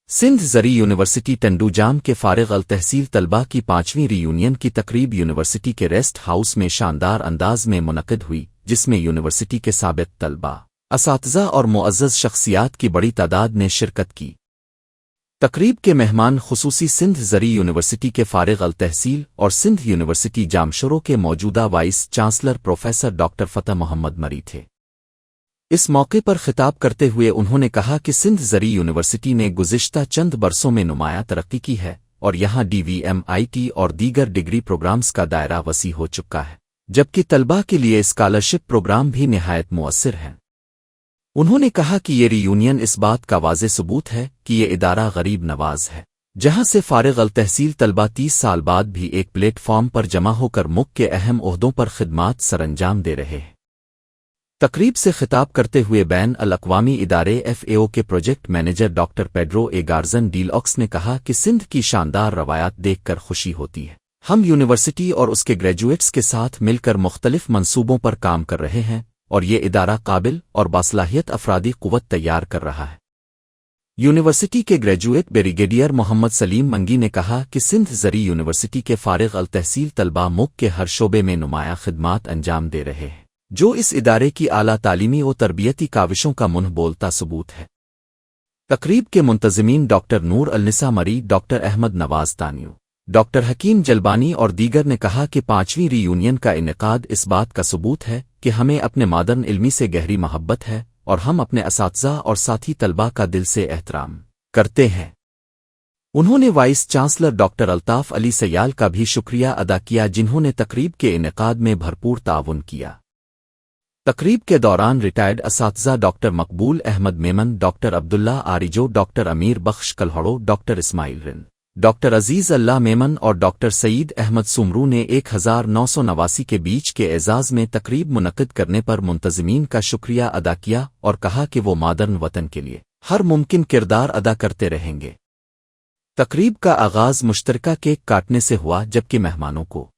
سندھ زرعی یونیورسٹی ٹنڈوجام کے فارغ التحصیل طلباء کی 5ویں ری یونین کی تقریب یونیورسٹی کے ریسٹ ہاؤس میں شاندار انداز میں منعقد ہوئی، جس میں یونیورسٹی کے سابق طلباء، اساتذہ اور معزز شخصیات کی بڑی تعداد نے شرکت کی۔ تقریب کے مہمان خصوصی سندھ زرعی یونیورسٹی کے فارغ التحصیل اور سندھ یونیورسٹی جامشورو کے موجودہ vice chancellor professor doctor Fateh Muhammad مری تھے۔ اس موقع پر خطاب کرتے ہوئے انہوں نے کہا کہ سندھ زرعی یونیورسٹی نے گزشتہ چند برسوں میں نمایاں ترقی کی ہے اور یہاں DVMIT اور دیگر ڈگری پروگرامز کا دائرہ وسیع ہو چکا ہے، جبکہ طلباء کے لیے اسکالرشپ پروگرام بھی نہایت مؤثر ہیں۔ انہوں نے کہا کہ یہ ری یونین اس بات کا واضح ثبوت ہے کہ یہ ادارہ غریب نواز ہے، جہاں سے فارغ التحصیل طلباء 30 سال بعد بھی ایک پلیٹ فارم پر جمع ہو کر ملک کے اہم عہدوں پر خدمات سرانجام دے رہے ہیں۔ تقریب سے خطاب کرتے ہوئے بین الاقوامی ادارے FAO کے پروجیکٹ مینیجر ڈاکٹر پیڈرو اے گارزن ڈیلوکس نے کہا کہ سندھ کی شاندار روایات دیکھ کر خوشی ہوتی ہے۔ ہم یونیورسٹی اور اس کے گریجویٹس کے ساتھ مل کر مختلف منصوبوں پر کام کر رہے ہیں اور یہ ادارہ قابل اور باصلاحیت افرادی قوت تیار کر رہا ہے۔ یونیورسٹی کے گریجویٹ بریگیڈیئر محمد سلیم منگی نے کہا کہ سندھ زرعی یونیورسٹی کے فارغ التحصیل طلباء ملک کے ہر شعبے میں نمایاں خدمات انجام دے رہے ہیں، جو اس ادارے کی اعلیٰ تعلیمی و تربیتی کاوشوں کا منہ بولتا ثبوت ہے۔ تقریب کے منتظمین ڈاکٹر نور النساء مری، ڈاکٹر احمد نواز تانیو، ڈاکٹر حکیم جلبانی اور دیگر نے کہا کہ 5ویں ری یونین کا انعقاد اس بات کا ثبوت ہے کہ ہمیں اپنے مادرن علمی سے گہری محبت ہے اور ہم اپنے اساتذہ اور ساتھی طلباء کا دل سے احترام کرتے ہیں۔ انہوں نے وائس چانسلر ڈاکٹر الطاف علی سیال کا بھی شکریہ ادا کیا، جنہوں نے تقریب کے انعقاد میں بھرپور تعاون کیا۔ تقریب کے دوران ریٹائرڈ اساتذہ ڈاکٹر مقبول احمد میمن، ڈاکٹر عبداللہ آریجو، ڈاکٹر امیر بخش کلہڑو، ڈاکٹر اسماعیل رن، ڈاکٹر عزیز اللہ میمن اور ڈاکٹر سعید احمد سمرو نے 1989 کے بیچ کے اعزاز میں تقریب منعقد کرنے پر منتظمین کا شکریہ ادا کیا اور کہا کہ وہ مادرن وطن کے لیے ہر ممکن کردار ادا کرتے رہیں گے۔ تقریب کا آغاز مشترکہ کیک کاٹنے سے ہوا، جبکہ مہمانوں کو